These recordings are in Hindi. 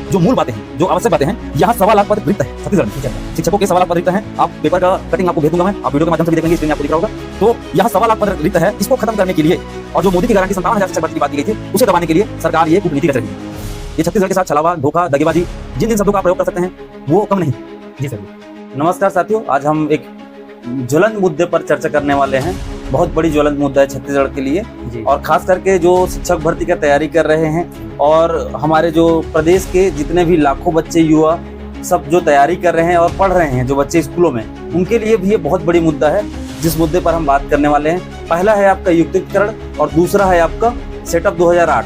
जो मूल बातें हैं, जो आवश्यक बातें हैं, यहाँ 1.25 लाख पद रिक्त है छत्तीसगढ़ में। शिक्षकों के 1.25 लाख पद रिक्त हैं। आप पेपर का कटिंग आपको भेज दूंगा मैं, आप वीडियो के माध्यम से भी देख लेंगे, स्क्रीन में आपको दिख रहा होगा। तो यहाँ 1.25 लाख पद रिक्त है। इसको खत्म करने के लिए और जो मोदी की गारंटी 57,000 शिक्षक भर्ती की बात की गई थी, उसे दबाने के लिए सरकार ये कूटनीति रच रही है। ये छत्तीसगढ़ के साथ छलावा, धोखा, दगेबाजी, जिन जिन शब्दों का प्रयोग कर सकते हैं वो कम नहीं। जी सर। नमस्कार साथियों, आज हम एक ज्वलंत मुद्दे पर चर्चा करने वाले हैं। बहुत बड़ी ज्वलंत मुद्दा है छत्तीसगढ़ के लिए, और खास करके जो शिक्षक भर्ती का तैयारी कर रहे हैं और हमारे जो प्रदेश के जितने भी लाखों बच्चे, युवा सब जो तैयारी कर रहे हैं और पढ़ रहे हैं, जो बच्चे स्कूलों में, उनके लिए भी ये बहुत बड़ी मुद्दा है, जिस मुद्दे पर हम बात करने वाले हैं। पहला है आपका युक्तिकरण और दूसरा है आपका सेटअप 2008,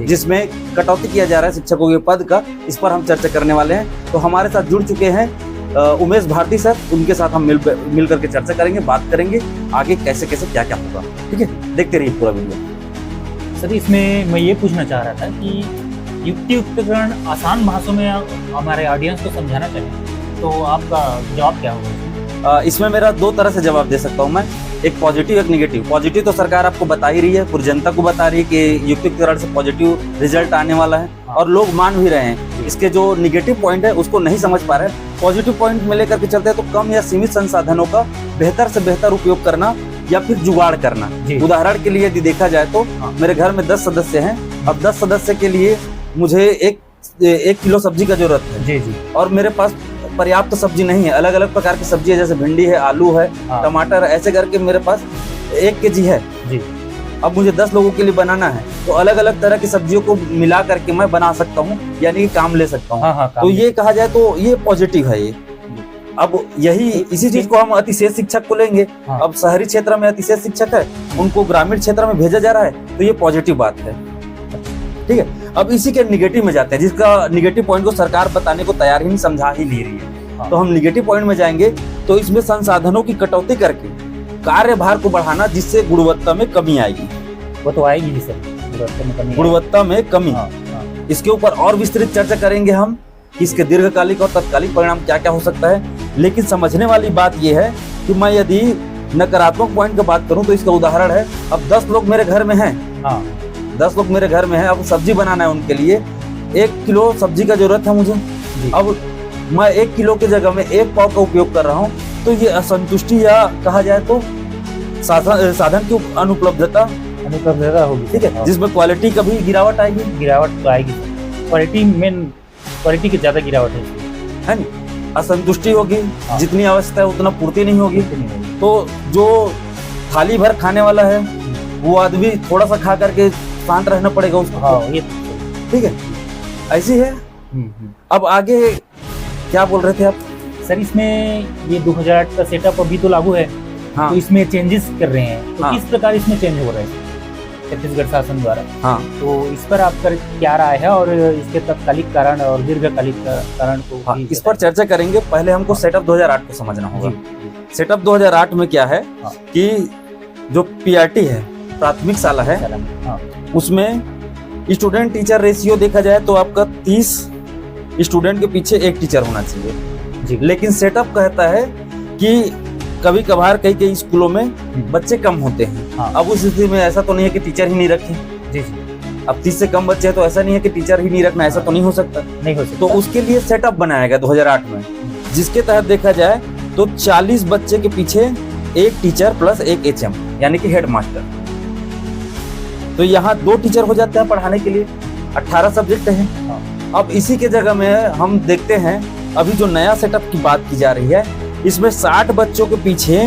जिसमें कटौती किया जा रहा है शिक्षकों के पद का। इस पर हम चर्चा करने वाले हैं। तो हमारे साथ जुड़ चुके हैं उमेश भारती सर, उनके साथ हम मिल करके चर्चा करेंगे, बात करेंगे आगे कैसे कैसे क्या क्या होगा। ठीक है, देखते रहिए पूरा वीडियो। सर, इसमें मैं ये पूछना चाह रहा था कि युक्तिकरण आसान भाषा में हमारे ऑडियंस को समझाना चाहिए, तो आपका जवाब क्या होगा? इसमें मेरा 2 तरह से जवाब दे सकता हूँ मैं, एक पॉजिटिव एक निगेटिव। पॉजिटिव तो सरकार आपको बता ही रही है, पूरी जनता को बता रही है कि युक्तिकरण से पॉजिटिव रिजल्ट आने वाला है, और लोग मान भी रहे हैं। इसके जो निगेटिव पॉइंट है उसको नहीं समझ पा रहे हैं। पॉजिटिव पॉइंट में लेकर के चलते हैं तो कम या सीमित संसाधनों का बेहतर से बेहतर उपयोग करना या फिर जुगाड़ करना। उदाहरण के लिए यदि देखा जाए तो मेरे घर में 10 सदस्य हैं। अब 10 सदस्य के लिए मुझे एक किलो सब्जी का जरूरत है जी, और मेरे पास पर्याप्त सब्जी नहीं है। अलग अलग प्रकार की सब्जी है, जैसे भिंडी है, आलू है, टमाटर, ऐसे करके मेरे पास 1 केजी है जी। अब मुझे 10 लोगों के लिए बनाना है, तो अलग अलग तरह की सब्जियों को मिला करके मैं बना सकता हूँ, यानी कि काम ले सकता हूँ। तो ये कहा जाए तो ये पॉजिटिव है ये। अब यही इसी चीज को हम अतिशेष शिक्षक को लेंगे। अब शहरी क्षेत्र में अतिशेष शिक्षक है, उनको ग्रामीण क्षेत्र में भेजा जा रहा है, तो ये पॉजिटिव बात है। ठीक है, अब इसी के निगेटिव में जाते हैं, जिसका निगेटिव पॉइंट को सरकार बताने को तैयार ही नहीं, समझा ही नहीं रही है। तो हम निगेटिव पॉइंट में जाएंगे। तो इसमें संसाधनों की कटौती करके कार्यभार को बढ़ाना, जिससे गुणवत्ता में कमी आएगी। वो तो आएगी सर, गुणवत्ता में कमी। इसके ऊपर और विस्तृत चर्चा करेंगे हम कि इसके दीर्घकालिक और तत्कालिक परिणाम क्या क्या हो सकता है। लेकिन समझने वाली बात यह है कि मैं यदि नकारात्मक पॉइंट की बात करूं तो इसका उदाहरण है, अब 10 लोग मेरे घर में हैं। 10 लोग मेरे घर में हैं, अब सब्जी बनाना है उनके लिए। 1 किलो सब्जी का जरूरत है मुझे। अब मैं 1 किलो की जगह में 1 पाव का उपयोग कर रहा हूँ, तो ये असंतुष्टि या कहा जाए तो साधन की अनुपलब्धता होगी। ठीक है, जिसमें क्वालिटी का भी गिरावट आएगी। गिरावट तो आएगी, क्वालिटी की ज्यादा गिरावट है नहीं, असंतुष्टि होगी। जितनी आवश्यकता है उतना पूर्ति नहीं होगी। तो जो थाली भर खाने वाला है वो आदमी थोड़ा सा खा करके शांत रहना पड़ेगा उसको। ठीक है, ऐसी है। अब आगे क्या बोल रहे थे आप? सर, इसमें ये 2008 का सेटअप अभी तो लागू है। तो इसमें चेंजेस कर रहे हैं, तो किस प्रकार इसमें चेंज हो रहे हैं छत्तीसगढ़ शासन द्वारा? तो इस पर आपका क्या राय है, और इसके तत्कालिक कारण और दीर्घकालिक कारण को इस पर चर्चा करेंगे। पहले हमको सेटअप 2008 को समझना होगा। सेटअप 2008 में क्या है कि जो पीआरटी है, प्राथमिक शाला है, उसमें स्टूडेंट टीचर रेशियो देखा जाए तो आपका 30 स्टूडेंट के पीछे 1 टीचर होना चाहिए। लेकिन सेटअप कहता है कि कभी कभार कई स्कूलों में बच्चे कम होते हैं। अब उस स्थिति में ऐसा तो नहीं है कि टीचर ही नहीं रखें। जी। अब 30 से कम बच्चे हैं तो ऐसा नहीं है कि टीचर ही नहीं रखना, ऐसा तो नहीं हो सकता। तो उसके लिए सेटअप बनाया गया 2008 में, जिसके तहत देखा जाए तो 40 बच्चे के पीछे 1 टीचर प्लस 1 HM, यानी कि हेड मास्टर। तो यहाँ 2 टीचर हो जाते हैं पढ़ाने के लिए। 18 सब्जेक्ट हैं। अब इसी के जगह में हम देखते हैं अभी जो नया सेटअप की बात की जा रही है, इसमें 60 बच्चों के पीछे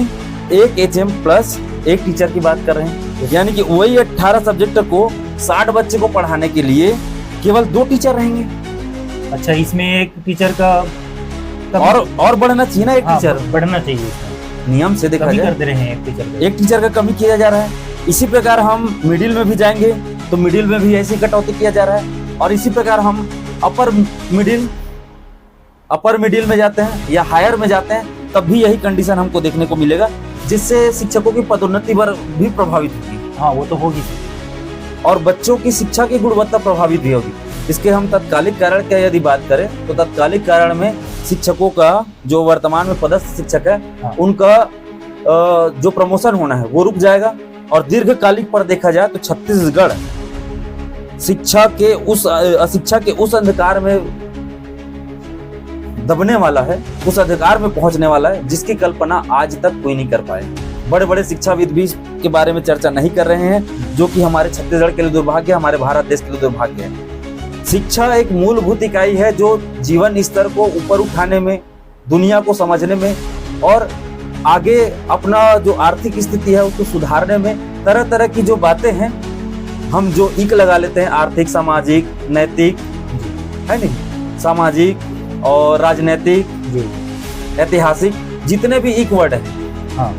1 HM प्लस 1 टीचर की बात कर रहे हैं। यानी कि वही 18 सब्जेक्ट को 60 बच्चे को पढ़ाने के लिए केवल 2 टीचर रहेंगे। अच्छा, इसमें 1 टीचर का और बढ़ना चाहिए ना, 1 टीचर बढ़ना चाहिए। नियम से देखा जाए कर रहे हैं 1 टीचर का कमी किया जा रहा है। इसी प्रकार हम मिडिल में भी जाएंगे तो मिडिल में भी ऐसी कटौती किया जा रहा है। और इसी प्रकार हम अपर मिडिल में जाते हैं या हायर में जाते हैं, तब भी यही कंडीशन हमको देखने को मिलेगा, जिससे शिक्षकों की पदोन्नति पर भी प्रभावित होगी। वो तो होगी। और बच्चों की शिक्षा की गुणवत्ता प्रभावित भी होगी। इसके हम तत्कालिक कारण की यदि बात करें तो तत्कालिक कारण में शिक्षकों का जो वर्तमान में पदस्थ शिक्षक है, उनका जो प्रमोशन होना है वो रुक जाएगा। और दीर्घकालिक पर देखा जाए तो छत्तीसगढ़ अशिक्षा के उस अंधकार में दबने वाला है, उस अधिकार में पहुंचने वाला है जिसकी कल्पना आज तक कोई नहीं कर पाए। बड़े बड़े शिक्षाविद भी इसके बारे में चर्चा नहीं कर रहे हैं, जो कि हमारे छत्तीसगढ़ के लिए दुर्भाग्य, हमारे भारत देश के लिए दुर्भाग्य है। शिक्षा एक मूलभूत इकाई है जो जीवन स्तर को ऊपर उठाने में, दुनिया को समझने में और आगे अपना जो आर्थिक स्थिति है उसको सुधारने में तरह तरह की जो बातें हैं, हम जो इक लगा लेते हैं, आर्थिक, सामाजिक, नैतिक, है नहीं, सामाजिक और राजनीतिक, ऐतिहासिक, जितने भी इक वर्ड है, हाँ,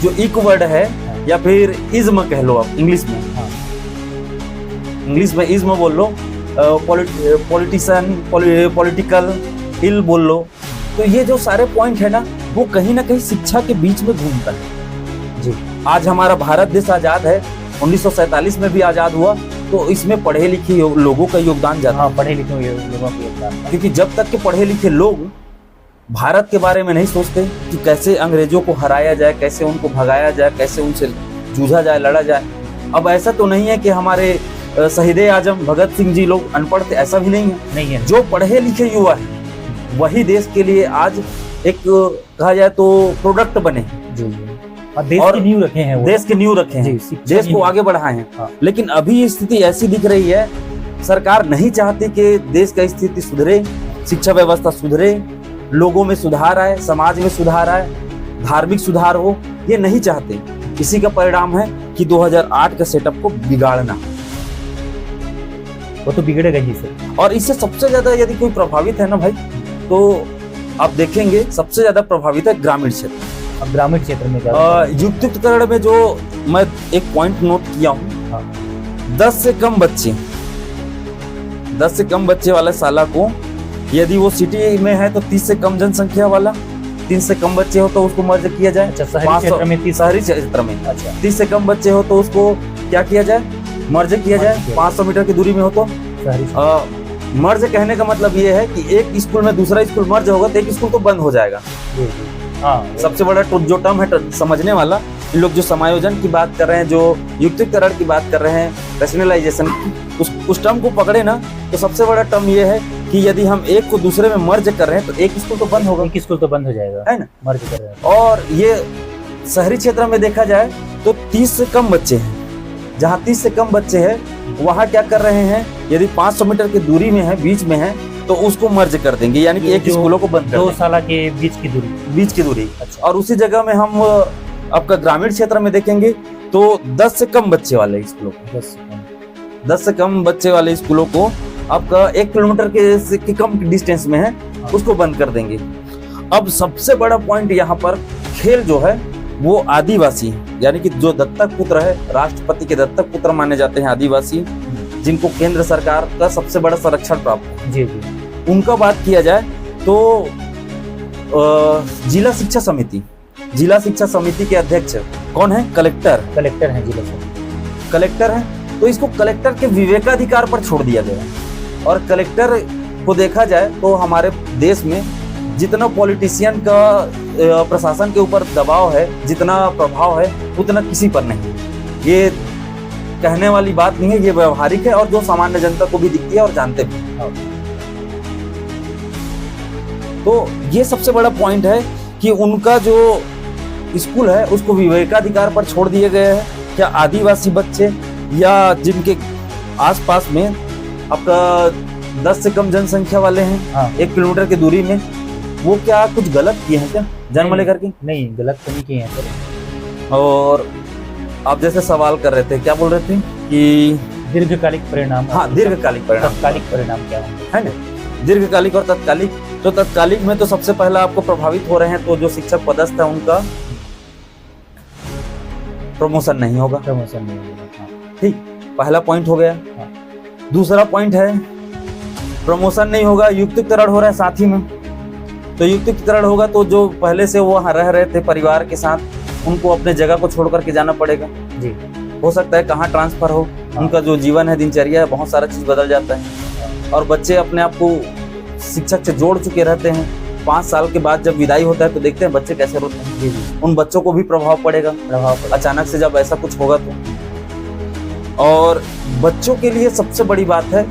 जो इक वर्ड है, या फिर इज्म कह लो आप इंग्लिश में, हाँ, इंग्लिश में इज्म बोल लो, पॉलिटिशियन, पॉलिटिकल, इल बोल लो, तो ये जो सारे पॉइंट है ना, वो कहीं ना कहीं शिक्षा के बीच में घूमता है जी। आज हमारा भारत देश आजाद है, 1947 में भी आजाद हुआ, तो इसमें पढ़े लिखे लोगों का योगदान ज्यादा। हाँ, पढ़े लिखे लोगों का योगदान, क्योंकि जब तक के पढ़े लिखे लोग भारत के बारे में नहीं सोचते कि कैसे अंग्रेजों को हराया जाए, कैसे उनको भगाया जाए, कैसे उनसे जूझा जाए, लड़ा जाए। अब ऐसा तो नहीं है कि हमारे शहीदे आजम भगत सिंह जी लोग अनपढ़ थे, ऐसा भी नहीं है। जो पढ़े लिखे युवा है वही देश के लिए आज एक कहा जाए तो प्रोडक्ट बने जी, और देश की नींव रखे हैं, देश की नींव रखे हैं, देश को आगे बढ़ाए हैं। हाँ। लेकिन अभी स्थिति ऐसी दिख रही है, सरकार नहीं चाहती कि देश का स्थिति सुधरे, शिक्षा व्यवस्था सुधरे, लोगों में सुधार आए, समाज में सुधार आए, धार्मिक सुधार हो, ये नहीं चाहते। इसी का परिणाम है कि 2008 के सेटअप को बिगाड़ना। वो तो बिगड़ेगा ही सर। और इससे सबसे ज्यादा यदि कोई प्रभावित है ना भाई, तो आप देखेंगे सबसे ज्यादा प्रभावित है ग्रामीण क्षेत्र। अब ग्रामीण क्षेत्र में युक्तिकरण में जो मैं एक पॉइंट नोट किया हूँ, हाँ। 10 से कम बच्चे वाले साला को, यदि वो सिटी में है तो 30 से कम जनसंख्या वाला, 30 से कम बच्चे हो तो उसको मर्ज किया जाए। अच्छा, शहरी क्षेत्र में अच्छा 30 से कम बच्चे हो तो उसको क्या किया जाए, मर्ज किया जाए। 500 मीटर की दूरी में हो तो मर्ज कहने का मतलब ये है कि एक स्कूल में दूसरा स्कूल मर्ज होगा तो एक स्कूल तो बंद हो जाएगा। हाँ, सबसे बड़ा जो टर्म है समझने वाला, इन लोग जो समायोजन की बात कर रहे हैं, जो युक्तिकरण की बात कर रहे हैं, रैशनलाइजेशन, उस टर्म को पकड़े ना, तो सबसे बड़ा टर्म ये है कि यदि हम एक को दूसरे में मर्ज कर रहे हैं तो एक स्कूल तो बंद होगा, एक स्कूल तो बंद हो जाएगा, है ना, मर्ज कर रहे हैं। और ये शहरी क्षेत्र में देखा जाए तो 30 से कम बच्चे हैं, जहाँ 30 से कम बच्चे हैं वहाँ क्या कर रहे हैं, यदि 500 मीटर की दूरी में है, बीच में है, तो उसको मर्ज कर देंगे, यानी कि एक स्कूलों को बंद कर देंगे। 2 साल के बीच की दूरी। अच्छा। और उसी जगह में हम आपका ग्रामीण क्षेत्र में देखेंगे तो 10 से कम बच्चे वाले स्कूलों को, 10 से कम बच्चे वाले स्कूलों को आपका 1 किलोमीटर के कम डिस्टेंस में है, उसको बंद कर देंगे। अब सबसे बड़ा पॉइंट यहाँ पर खेल जो है वो आदिवासी, यानी कि जो दत्तक पुत्र है, राष्ट्रपति के दत्तक पुत्र माने जाते हैं आदिवासी, जिनको केंद्र सरकार का सबसे बड़ा संरक्षण प्राप्त है जी, उनका बात किया जाए तो जिला शिक्षा समिति के अध्यक्ष कौन है, कलेक्टर है, जिला कलेक्टर है। तो इसको कलेक्टर के विवेकाधिकार पर छोड़ दिया गया। और कलेक्टर को देखा जाए तो हमारे देश में जितना पॉलिटिशियन का प्रशासन के ऊपर दबाव है, जितना प्रभाव है, उतना किसी पर नहीं। ये कहने वाली बात नहीं है, ये व्यवहारिक है और जो सामान्य जनता को भी दिखती है और जानते भी। तो ये सबसे बड़ा पॉइंट है कि उनका जो स्कूल है उसको विवेकाधिकार पर छोड़ दिए गए हैं। क्या आदिवासी बच्चे या जिनके आसपास में आपका 10 से कम जनसंख्या वाले हैं, 1 किलोमीटर की दूरी में, वो क्या कुछ गलत किए हैं क्या जन्म लेकर के? नहीं, गलत तो नहीं किए हैं सर। और आप जैसे सवाल कर रहे थे, क्या बोल रहे थे कि दीर्घकालिक परिणाम। हाँ, दीर्घकालिक परिणाम, तत्कालिक परिणाम क्या होंगे, है ना? दीर्घकालिक और तत्कालिक। तो तत्कालिक में तो सबसे पहला आपको प्रभावित हो रहे हैं तो जो शिक्षक पदस्थ है उनका प्रमोशन नहीं होगा। ठीक, पहला पॉइंट हो गया। दूसरा पॉइंट है प्रमोशन नहीं होगा, युक्तिकरण हो रहा है साथ ही में। तो युक्तिकरण होगा तो जो पहले से वो वहाँ रह रहे थे परिवार के साथ, उनको अपने जगह को छोड़ करके जाना पड़ेगा जी। हो सकता है कहाँ ट्रांसफर हो, उनका जो जीवन है, दिनचर्या है, बहुत सारा चीज बदल जाता है। और बच्चे अपने आप को शिक्षक से जोड़ चुके रहते हैं। 5 साल के बाद जब विदाई होता है तो देखते हैं बच्चे कैसे रोते हैं जी। उन बच्चों को भी प्रभाव पड़ेगा अचानक से जब ऐसा कुछ होगा तो। और बच्चों के लिए सबसे बड़ी बात है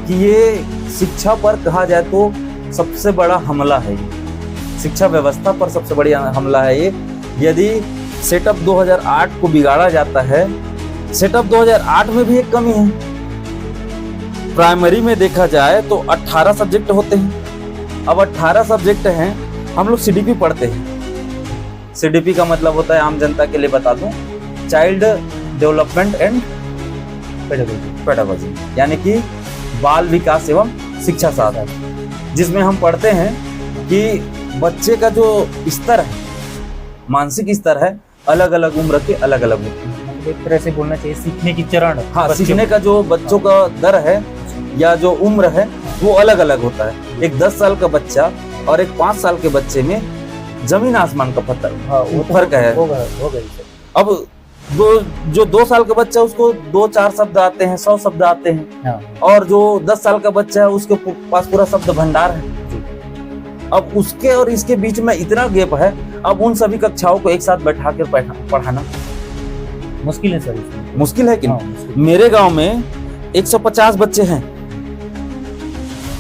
कि ये शिक्षा पर कहा जाए तो सबसे बड़ा हमला है ये, शिक्षा व्यवस्था पर सबसे बड़ी हमला है ये। यदि सेटअप 2008 को बिगाड़ा जाता है, सेटअप 2008 में भी एक कमी है। प्राइमरी में देखा जाए तो 18 सब्जेक्ट होते हैं। अब 18 सब्जेक्ट हैं, हम लोग सीडीपी पढ़ते हैं। सीडीपी का मतलब होता है, आम जनता के लिए बता दूं, चाइल्ड डेवलपमेंट एंड पेडागोजी, यानी कि बाल विकास एवं शिक्षा शास्त्र, जिसमें हम पढ़ते हैं कि बच्चे का जो स्तर है, मानसिक स्तर है, अलग अलग उम्र के अलग अलग होते हैं। एक तरह से बोलना चाहिए सीखने की चरण, हाँ, सीखने का जो बच्चों का दर है या जो उम्र है वो अलग अलग होता है। एक 10 साल का बच्चा और एक 5 साल के बच्चे में जमीन आसमान का फर्क है। अब जो 2 साल का बच्चा, उसको 2-4 शब्द आते हैं, 100 शब्द आते हैं, और जो 10 साल का बच्चा है उसके पास पूरा शब्द भंडार है। अब उसके और इसके बीच में इतना गैप है। अब उन सभी कक्षाओं को एक साथ बैठा कर पढ़ाना मुश्किल है सर, मुश्किल है कि मेरे गांव में 150 बच्चे हैं,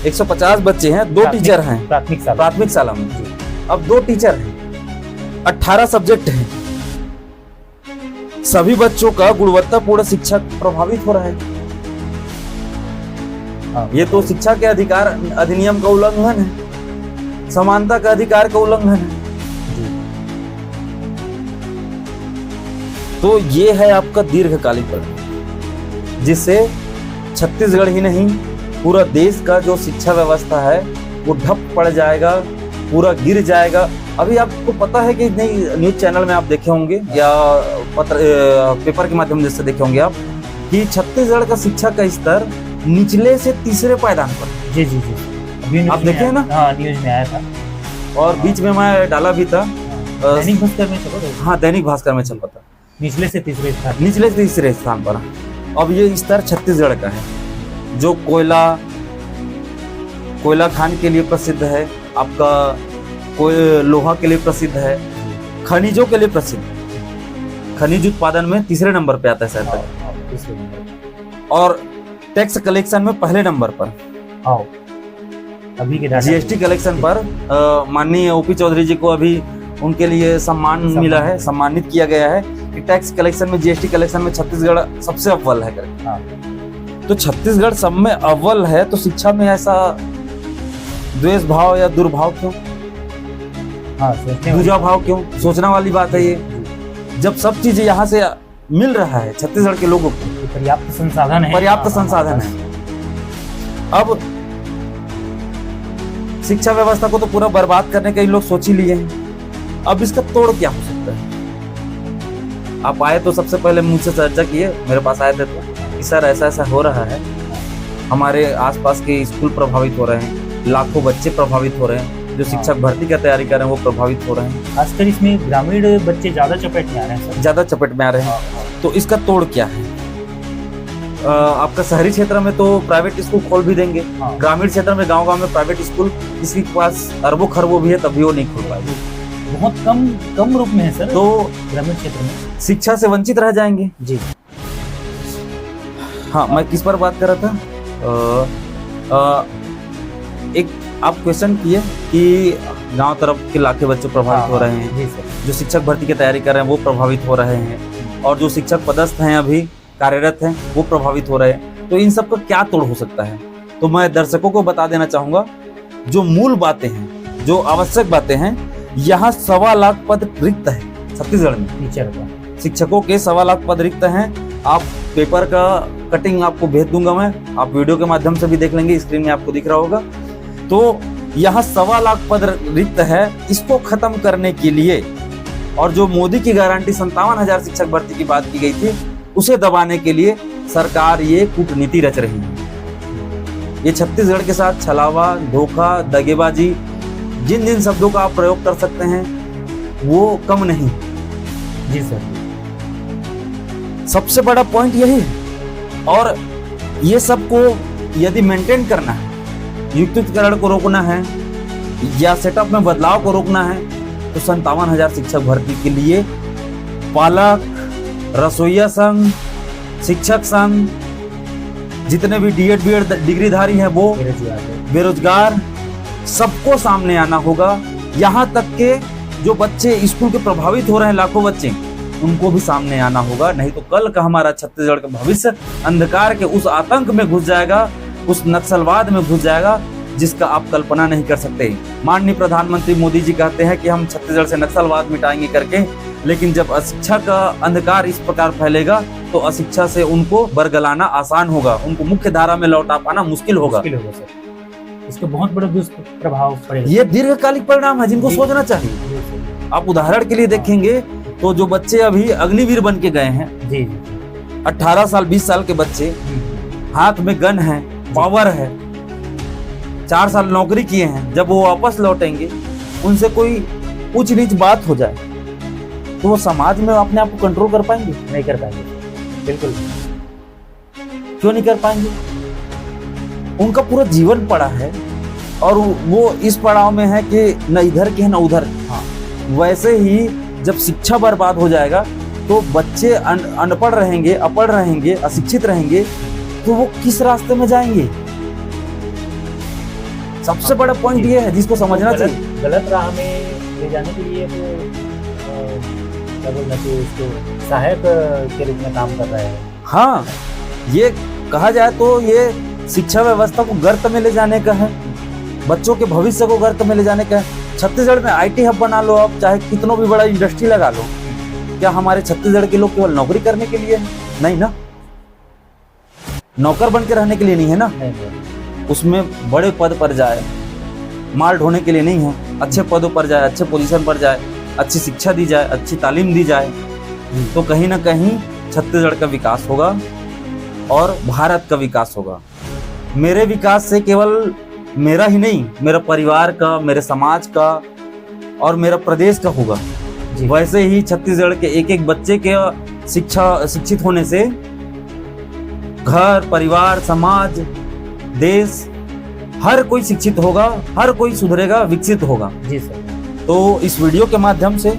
150 बच्चे हैं, 2 टीचर हैं प्राथमिक शाला में। अब 2 टीचर हैं, 18 सब्जेक्ट हैं, सभी बच्चों का गुणवत्तापूर्ण शिक्षा प्रभावित हो रहा है। ये तो शिक्षा के अधिकार अधिनियम का उल्लंघन है, समानता का अधिकार का उल्लंघन है। तो ये है आपका दीर्घकालिक परिणाम, जिससे छत्तीसगढ़ ही नहीं पूरा देश का जो शिक्षा व्यवस्था है वो ठप पड़ जाएगा, पूरा गिर जाएगा। अभी आपको पता है कि नहीं, न्यूज चैनल में आप देखे होंगे या पेपर के माध्यम से देखे होंगे आप कि छत्तीसगढ़ का शिक्षा का स्तर निचले से तीसरे पायदान पर। जी जी जी, आप देखे हैं ना? हाँ, न्यूज में आया था और बीच में मैं डाला भी था, दैनिक भास्कर में छपा। हाँ, दैनिक भास्कर में छपा था, निचले से तीसरे स्थान पर। अब ये स्तर छत्तीसगढ़ का है, जो कोयला खान के लिए प्रसिद्ध है, आपका लोहा के लिए प्रसिद्ध है, खनिजों के लिए प्रसिद्ध, खनिज उत्पादन में तीसरे नंबर पे आता है शायद, और टैक्स कलेक्शन में पहले नंबर पर। अभी के जीएसटी कलेक्शन पर माननीय ओपी चौधरी जी को अभी उनके लिए सम्मान मिला है, सम्मानित किया गया है कि टैक्स कलेक्शन में, जीएसटी कलेक्शन में छत्तीसगढ़ सबसे अव्वल है करके। तो छत्तीसगढ़ सब में अव्वल है, तो शिक्षा में ऐसा द्वेष भाव या दुर्भाव क्यों? दूजा भाव क्यों? सोचने वाली बात है ये, जब सब चीज यहाँ से मिल रहा है छत्तीसगढ़ के लोगों को, पर्याप्त संसाधन है। अब शिक्षा व्यवस्था को तो पूरा बर्बाद करने के लोग सोच ही लिए हैं। अब इसका तोड़ क्या हो सकता है? आप आए तो सबसे पहले मुझसे चर्चा किए, मेरे पास आए थे तो कि सर ऐसा ऐसा हो रहा है, हमारे आसपास के स्कूल प्रभावित हो रहे हैं, लाखों बच्चे प्रभावित हो रहे हैं, जो शिक्षक भर्ती की तैयारी कर रहे हैं वो प्रभावित हो रहे हैं। खासकर इसमें ग्रामीण बच्चे ज्यादा चपेट में आ रहे हैं सर, ज्यादा चपेट में आ रहे हैं। तो इसका तोड़ क्या है? आपका शहरी क्षेत्र में तो प्राइवेट स्कूल खोल भी देंगे, ग्रामीण क्षेत्र में, गांव-गांव में प्राइवेट स्कूल किसी के पास अरबों खरबों भी है तब भी वो नहीं खोल पाएंगे, बहुत कम रूप में है सर। तो ग्रामीण क्षेत्र में शिक्षा से वंचित रह जाएंगे जी। हाँ, मैं किस पर बात कर रहा था? एक आप क्वेश्चन किए कि गांव तरफ के लाखे बच्चे प्रभावित हो रहे हैं, जो शिक्षक भर्ती की तैयारी कर रहे हैं वो प्रभावित हो रहे हैं, और जो शिक्षक पदस्थ हैं अभी कार्यरत हैं वो प्रभावित हो रहे हैं। तो इन सब का क्या तोड़ हो सकता है? तो मैं दर्शकों को बता देना चाहूंगा, जो मूल बातें हैं, जो आवश्यक बातें हैं, यहाँ 1.25 लाख पद रिक्त है छत्तीसगढ़ में टीचर का, शिक्षकों के 1.25 लाख पद रिक्त हैं। आप पेपर का कटिंग आपको भेज दूंगा मैं, आप वीडियो के माध्यम से भी देख लेंगे, स्क्रीन में आपको दिख रहा होगा। तो यहाँ 1.25 लाख पद रिक्त है, इसको खत्म करने के लिए, और जो मोदी की गारंटी 57,000 शिक्षक भर्ती की बात की गई थी, उसे दबाने के लिए सरकार ये कूटनीति रच रही है। ये छत्तीसगढ़ के साथ छलावा, धोखा, दगेबाजी, जिन जिन शब्दों का आप प्रयोग कर सकते हैं वो कम नहीं। जी सर, सबसे बड़ा पॉइंट यही है। और ये सबको यदि मेंटेन करना है, युक्तिकरण को रोकना है या सेटअप में बदलाव को रोकना है, तो 57,000 शिक्षक भर्ती के लिए पालक, रसोईया संघ, शिक्षक संघ, जितने भी डीएड बीएड डिग्रीधारी हैं वो, बेरोजगार, सबको सामने आना होगा। यहाँ तक के जो बच्चे स्कूल के प्रभावित हो रहे हैं, लाखों बच्चे, उनको भी सामने आना होगा। नहीं तो कल का हमारा छत्तीसगढ़ का भविष्य अंधकार के उस आतंक में घुस जाएगा, उस नक्सलवाद में घुस जाएगा जिसका आप कल्पना नहीं कर सकते। माननीय प्रधानमंत्री मोदी जी कहते हैं कि हम छत्तीसगढ़ से नक्सलवाद मिटाएंगे करके, लेकिन जब अशिक्षा का अंधकार इस प्रकार फैलेगा तो अशिक्षा से उनको बरगलाना आसान होगा, उनको मुख्य धारा में लौटा पाना मुश्किल होगा। सर, इसका बहुत बड़ा दुष्प्रभाव पड़ेगा। ये दीर्घकालिक परिणाम है जिनको सोचना चाहिए। आप उदाहरण के लिए देखेंगे तो जो बच्चे अभी अग्निवीर बन के गए हैं, 18 साल 20 साल के बच्चे, हाथ में गन है, पावर है, 4 साल नौकरी किए हैं, जब वो वापस लौटेंगे उनसे कोई ऊंच नीच बात हो जाए तो वो समाज में अपने आप को कंट्रोल कर पाएंगे? नहीं कर पाएंगे, बिल्कुल। क्यों नहीं कर पाएंगे? उनका पूरा जीवन पड़ा है और वो इस पड़ाव में है कि न इधर के न उधर। हाँ। वैसे ही जब शिक्षा बर्बाद हो जाएगा तो बच्चे अनपढ़ रहेंगे, अपढ़ रहेंगे, अशिक्षित रहेंगे, तो वो किस रास्ते में जाएंगे? सबसे बड़ा पॉइंट ये है जिसको समझना चाहिए। गलत राह में ले जाने के लिए क्या बोलना चाहिए, उसको सहायक के रूप में काम कर रहा है। हाँ, ये कहा जाए तो ये शिक्षा व्यवस्था को गर्त में ले जाने का है, बच्चों के भविष्य को गर्त में ले जाने का है। छत्तीसगढ़ में आईटी हब बना लो, आप चाहे कितनों भी बड़ा इंडस्ट्री लगा लो, क्या हमारे छत्तीसगढ़ के लोग केवल नौकरी करने के लिए है? नहीं ना, नौकर बन के रहने के लिए नहीं है ना। उसमें बड़े पद पर जाए, माल ढोने के लिए नहीं है, अच्छे पदों पर जाए, अच्छे पोजीशन पर जाए, अच्छी शिक्षा दी जाए, अच्छी तालीम दी जाए, तो कहीं ना कहीं छत्तीसगढ़ का विकास होगा और भारत का विकास होगा। मेरे विकास से केवल मेरा ही नहीं, मेरा परिवार का, मेरे समाज का और मेरा प्रदेश का होगा। वैसे ही छत्तीसगढ़ के एक एक बच्चे के शिक्षित होने से घर, परिवार, समाज, देश, हर कोई शिक्षित होगा, हर कोई सुधरेगा, विकसित होगा। जी सर। तो इस वीडियो के माध्यम से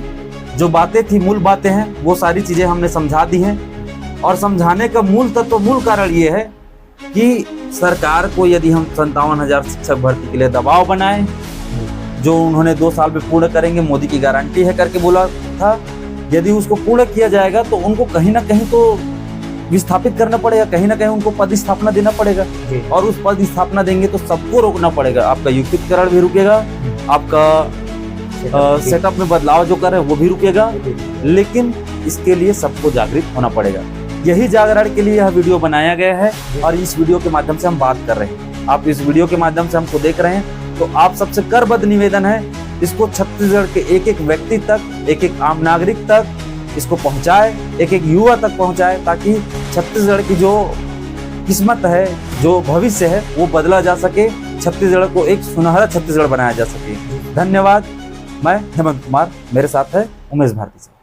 जो बातें थी, मूल बातें हैं, वो सारी चीजें हमने समझा दी हैं। और समझाने का मूल तत्व, मूल कारण ये है कि सरकार को यदि हम 57,000 शिक्षक भर्ती के लिए दबाव बनाए, जो उन्होंने 2 साल में पूर्ण करेंगे, मोदी की गारंटी है करके बोला था, यदि उसको पूर्ण किया जाएगा तो उनको कहीं ना कहीं तो विस्थापित करना पड़ेगा, कहीं ना कहीं उनको पद स्थापना देना पड़ेगा। और उस पद स्थापना देंगे तो सबको रोकना पड़ेगा। आपका युक्तिकरण भी रुकेगा, आपका सेटअप में बदलाव जो करे वो भी रुकेगा, लेकिन इसके लिए सबको जागृत होना पड़ेगा। यही जागरण के लिए यह वीडियो बनाया गया है और इस वीडियो के माध्यम से हम बात कर रहे हैं। आप इस वीडियो के माध्यम से हमको देख रहे हैं, तो आप सबसे करबद्ध निवेदन है, इसको छत्तीसगढ़ के एक एक व्यक्ति तक, एक एक आम नागरिक तक इसको पहुंचाए, एक एक युवा तक पहुंचाए, ताकि छत्तीसगढ़ की जो किस्मत है, जो भविष्य है, वो बदला जा सके, छत्तीसगढ़ को एक सुनहरा छत्तीसगढ़ बनाया जा सके। धन्यवाद। मैं हेमंत कुमार, मेरे साथ है उमेश भारती।